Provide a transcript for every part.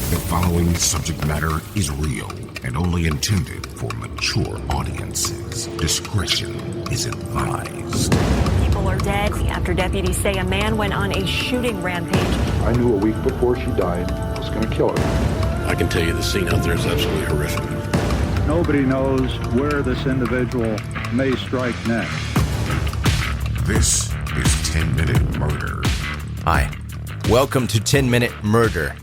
The following subject matter is real and only intended for mature audiences. Discretion is advised. People are dead after deputies say a man went on a shooting rampage. I knew a week before she died I was going to kill her. I can tell you the scene out there is absolutely horrific. Nobody knows where this individual may strike next. This is 10-Minute Murder. Hi, welcome to 10-Minute Murder,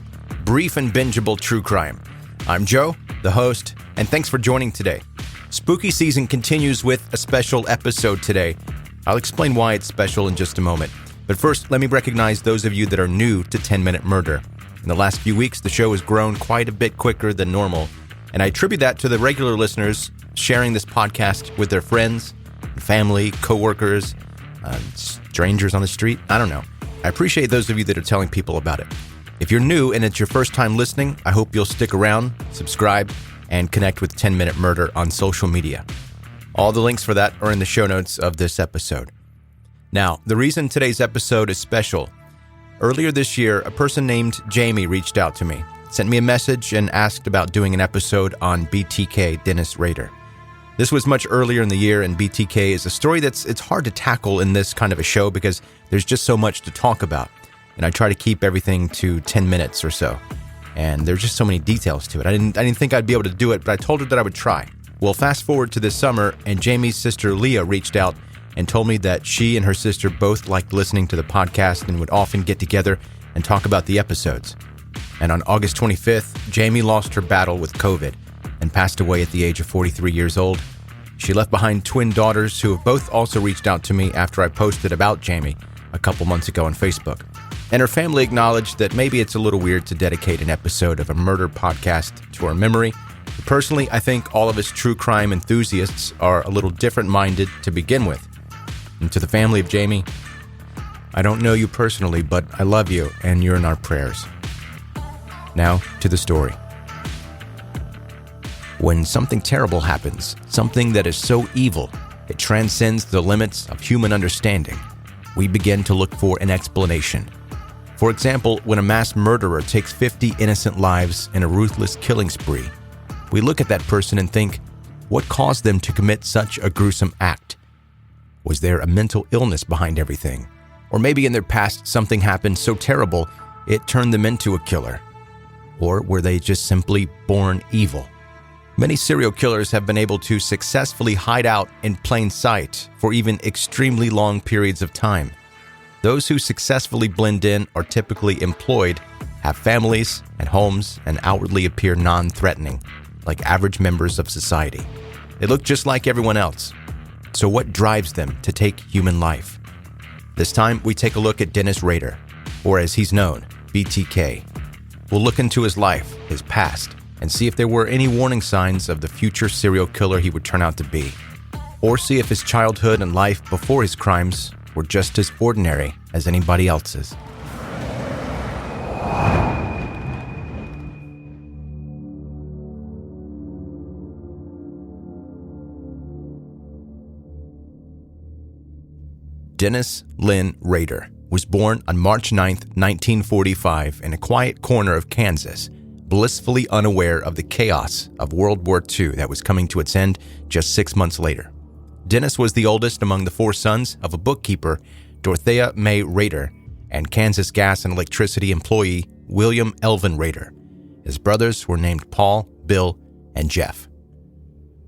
brief and bingeable true crime. I'm Joe, the host, and thanks for joining today. Spooky season continues with a special episode today. I'll explain why it's special in just a moment. But first, let me recognize those of you that are new to 10-Minute Murder. In the last few weeks, the show has grown quite a bit quicker than normal, and I attribute that to the regular listeners sharing this podcast with their friends, family, coworkers, strangers on the street. I don't know. I appreciate those of you that are telling people about it. If you're new and it's your first time listening, I hope you'll stick around, subscribe, and connect with 10-Minute Murder on social media. All the links for that are in the show notes of this episode. Now, the reason today's episode is special. Earlier this year, a person named Jamie reached out to me, sent me a message, and asked about doing an episode on BTK, Dennis Rader. This was much earlier in the year, and BTK is a story it's hard to tackle in this kind of a show because there's just so much to talk about. And I try to keep everything to 10 minutes or so. And there's just so many details to it. I didn't think I'd be able to do it, but I told her that I would try. Well, fast forward to this summer, and Jamie's sister Leah reached out and told me that she and her sister both liked listening to the podcast and would often get together and talk about the episodes. And on August 25th, Jamie lost her battle with COVID and passed away at the age of 43 years old. She left behind twin daughters who have both also reached out to me after I posted about Jamie a couple months ago on Facebook. And her family acknowledged that maybe it's a little weird to dedicate an episode of a murder podcast to her memory. But personally, I think all of us true crime enthusiasts are a little different-minded to begin with. And to the family of Jamie, I don't know you personally, but I love you and you're in our prayers. Now to the story. When something terrible happens, something that is so evil, it transcends the limits of human understanding, we begin to look for an explanation. For example, when a mass murderer takes 50 innocent lives in a ruthless killing spree, we look at that person and think, what caused them to commit such a gruesome act? Was there a mental illness behind everything? Or maybe in their past something happened so terrible it turned them into a killer? Or were they just simply born evil? Many serial killers have been able to successfully hide out in plain sight for even extremely long periods of time. Those who successfully blend in are typically employed, have families and homes, and outwardly appear non-threatening, like average members of society. They look just like everyone else. So what drives them to take human life? This time, we take a look at Dennis Rader, or as he's known, BTK. We'll look into his life, his past, and see if there were any warning signs of the future serial killer he would turn out to be. Or see if his childhood and life before his crimes were just as ordinary as anybody else's. Dennis Lynn Rader was born on March 9, 1945 in a quiet corner of Kansas, blissfully unaware of the chaos of World War II that was coming to its end just 6 months later. Dennis was the oldest among the four sons of a bookkeeper, Dorothea May Rader, and Kansas Gas and Electricity employee William Elvin Rader. His brothers were named Paul, Bill, and Jeff.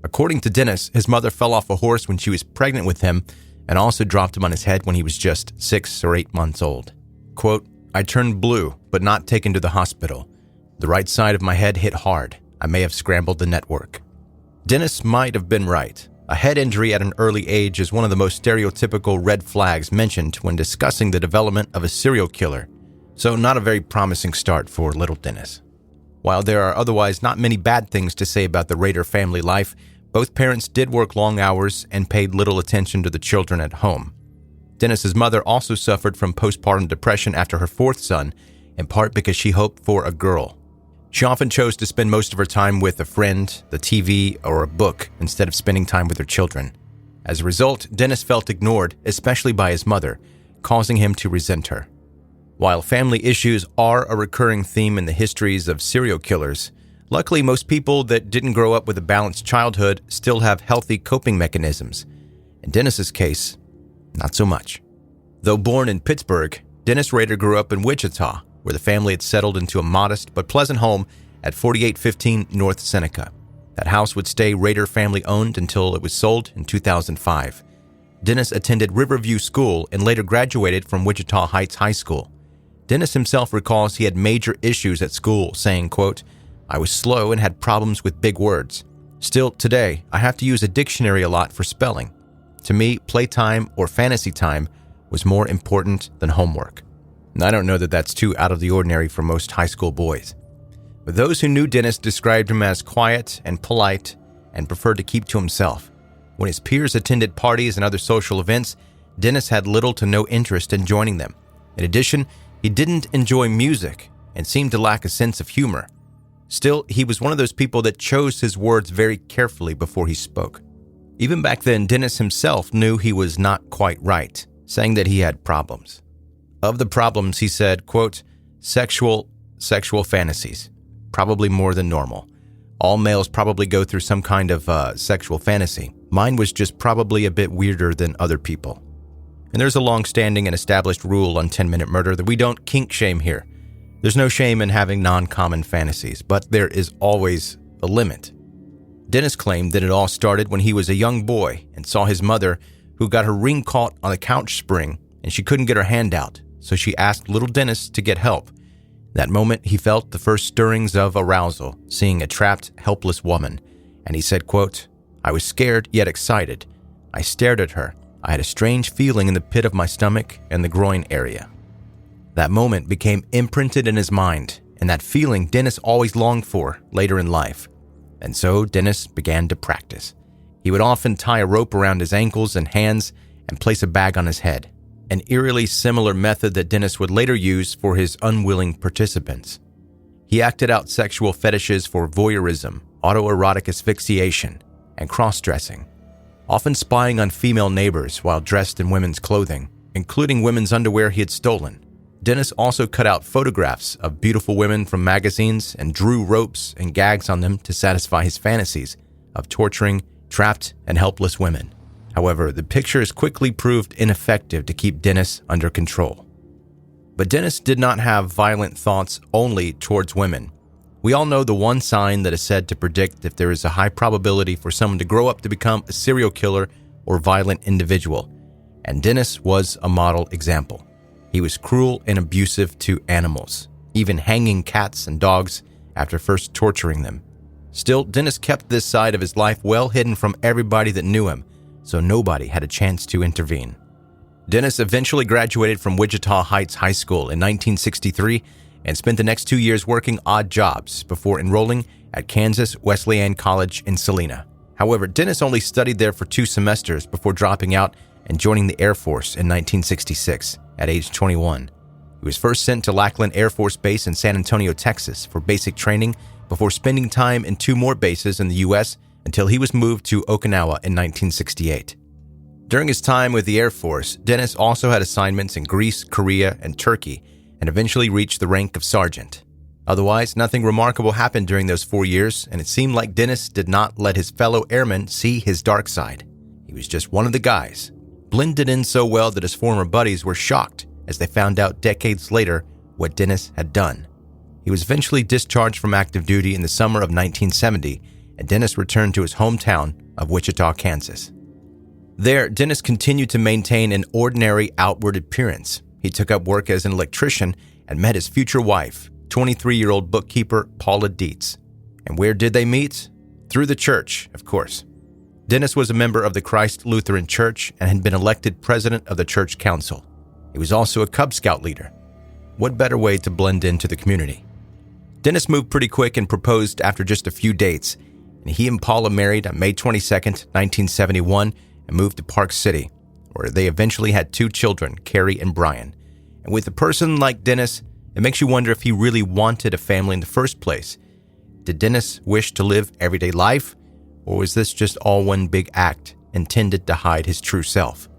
According to Dennis, his mother fell off a horse when she was pregnant with him and also dropped him on his head when he was just 6 or 8 months old. Quote, I turned blue, but not taken to the hospital. The right side of my head hit hard. I may have scrambled the network. Dennis might have been right. A head injury at an early age is one of the most stereotypical red flags mentioned when discussing the development of a serial killer. So not a very promising start for little Dennis. While there are otherwise not many bad things to say about the Rader family life, both parents did work long hours and paid little attention to the children at home. Dennis's mother also suffered from postpartum depression after her fourth son, in part because she hoped for a girl. She often chose to spend most of her time with a friend, the TV, or a book instead of spending time with her children. As a result, Dennis felt ignored, especially by his mother, causing him to resent her. While family issues are a recurring theme in the histories of serial killers, luckily most people that didn't grow up with a balanced childhood still have healthy coping mechanisms. In Dennis's case, not so much. Though born in Pittsburgh, Dennis Rader grew up in Wichita, where the family had settled into a modest but pleasant home at 4815 North Seneca. That house would stay Rader family-owned until it was sold in 2005. Dennis attended Riverview School and later graduated from Wichita Heights High School. Dennis himself recalls he had major issues at school, saying, quote, "I was slow and had problems with big words. Still, today, I have to use a dictionary a lot for spelling. To me, playtime or fantasy time was more important than homework." And I don't know that that's too out of the ordinary for most high school boys. But those who knew Dennis described him as quiet and polite and preferred to keep to himself. When his peers attended parties and other social events, Dennis had little to no interest in joining them. In addition, he didn't enjoy music and seemed to lack a sense of humor. Still, he was one of those people that chose his words very carefully before he spoke. Even back then, Dennis himself knew he was not quite right, saying that he had problems. Of the problems, he said, quote, sexual fantasies, probably more than normal. All males probably go through some kind of sexual fantasy. Mine was just probably a bit weirder than other people. And there's a long-standing and established rule on 10-Minute Murder that we don't kink shame here. There's no shame in having non-common fantasies, but there is always a limit. Dennis claimed that it all started when he was a young boy and saw his mother, who got her ring caught on a couch spring and she couldn't get her hand out, so she asked little Dennis to get help. That moment, he felt the first stirrings of arousal, seeing a trapped, helpless woman, and he said, quote, "I was scared yet excited. I stared at her. I had a strange feeling in the pit of my stomach and the groin area." That moment became imprinted in his mind, and that feeling Dennis always longed for later in life. And so Dennis began to practice. He would often tie a rope around his ankles and hands and place a bag on his head, an eerily similar method that Dennis would later use for his unwilling participants. He acted out sexual fetishes for voyeurism, autoerotic asphyxiation, and cross-dressing, often spying on female neighbors while dressed in women's clothing, including women's underwear he had stolen. Dennis also cut out photographs of beautiful women from magazines and drew ropes and gags on them to satisfy his fantasies of torturing trapped and helpless women. However, the pictures quickly proved ineffective to keep Dennis under control. But Dennis did not have violent thoughts only towards women. We all know the one sign that is said to predict if there is a high probability for someone to grow up to become a serial killer or violent individual, and Dennis was a model example. He was cruel and abusive to animals, even hanging cats and dogs after first torturing them. Still, Dennis kept this side of his life well hidden from everybody that knew him, so nobody had a chance to intervene. Dennis eventually graduated from Wichita Heights High School in 1963 and spent the next 2 years working odd jobs before enrolling at Kansas Wesleyan College in Salina. However, Dennis only studied there for 2 semesters before dropping out and joining the Air Force in 1966 at age 21. He was first sent to Lackland Air Force Base in San Antonio, Texas for basic training before spending time in 2 more bases in the U.S. until he was moved to Okinawa in 1968. During his time with the Air Force, Dennis also had assignments in Greece, Korea, and Turkey, and eventually reached the rank of sergeant. Otherwise, nothing remarkable happened during those 4 years, and it seemed like Dennis did not let his fellow airmen see his dark side. He was just one of the guys, blended in so well that his former buddies were shocked as they found out decades later what Dennis had done. He was eventually discharged from active duty in the summer of 1970, and Dennis returned to his hometown of Wichita, Kansas. There, Dennis continued to maintain an ordinary outward appearance. He took up work as an electrician and met his future wife, 23-year-old bookkeeper Paula Dietz. And where did they meet? Through the church, of course. Dennis was a member of the Christ Lutheran Church and had been elected president of the church council. He was also a Cub Scout leader. What better way to blend into the community? Dennis moved pretty quick and proposed after just a few dates, and he and Paula married on May 22, 1971, and moved to Park City, where they eventually had 2 children, Carrie and Brian. And with a person like Dennis, it makes you wonder if he really wanted a family in the first place. Did Dennis wish to live everyday life, or was this just all one big act intended to hide his true self?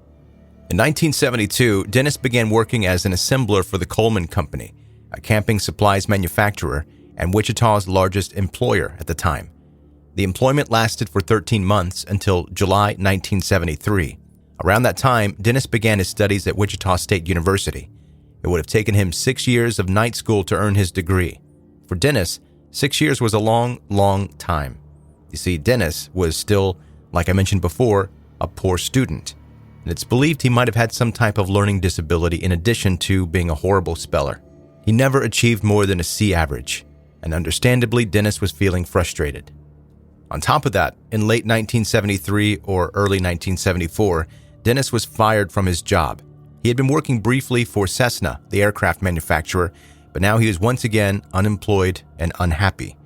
In 1972, Dennis began working as an assembler for the Coleman Company, a camping supplies manufacturer and Wichita's largest employer at the time. The employment lasted for 13 months until July 1973. Around that time, Dennis began his studies at Wichita State University. It would have taken him 6 years of night school to earn his degree. For Dennis, 6 years was a long, long time. You see, Dennis was still, like I mentioned before, a poor student. And it's believed he might have had some type of learning disability in addition to being a horrible speller. He never achieved more than a C average, and understandably, Dennis was feeling frustrated. On top of that, in late 1973 or early 1974, Dennis was fired from his job. He had been working briefly for Cessna, the aircraft manufacturer, but now he was once again unemployed and unhappy.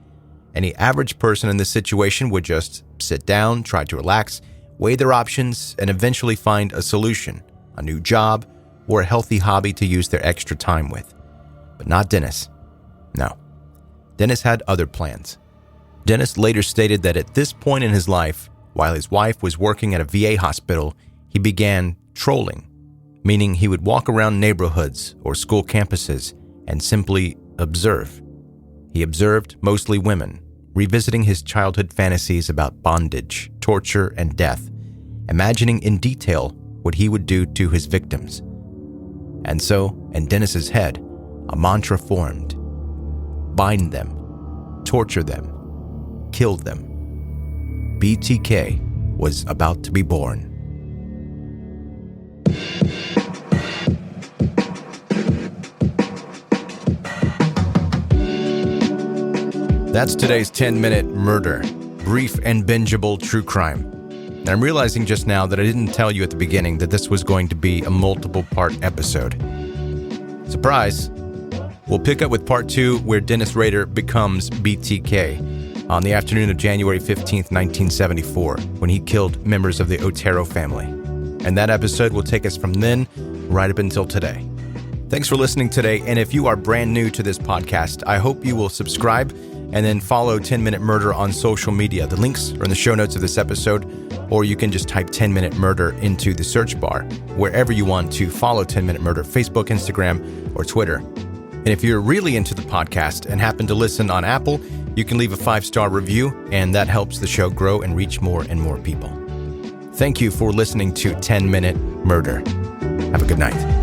Any average person in this situation would just sit down, try to relax, weigh their options, and eventually find a solution, a new job, or a healthy hobby to use their extra time with. But not Dennis. No. Dennis had other plans. Dennis later stated that at this point in his life, while his wife was working at a VA hospital, he began trolling, meaning he would walk around neighborhoods or school campuses and simply observe. He observed mostly women, revisiting his childhood fantasies about bondage, torture, and death, imagining in detail what he would do to his victims. And so, in Dennis's head, a mantra formed: bind them, torture them, kill them. BTK was about to be born. That's today's 10-minute murder, brief and bingeable true crime. And I'm realizing just now that I didn't tell you at the beginning that this was going to be a multiple-part episode. Surprise! We'll pick up with part 2, where Dennis Rader becomes BTK on the afternoon of January 15th, 1974, when he killed members of the Otero family. And that episode will take us from then right up until today. Thanks for listening today, and if you are brand new to this podcast, I hope you will subscribe and then follow 10-Minute Murder on social media. The links are in the show notes of this episode, or you can just type 10-Minute Murder into the search bar wherever you want to follow 10-Minute Murder, Facebook, Instagram, or Twitter. And if you're really into the podcast and happen to listen on Apple, you can leave a 5-star review, and that helps the show grow and reach more and more people. Thank you for listening to 10-Minute Murder. Have a good night.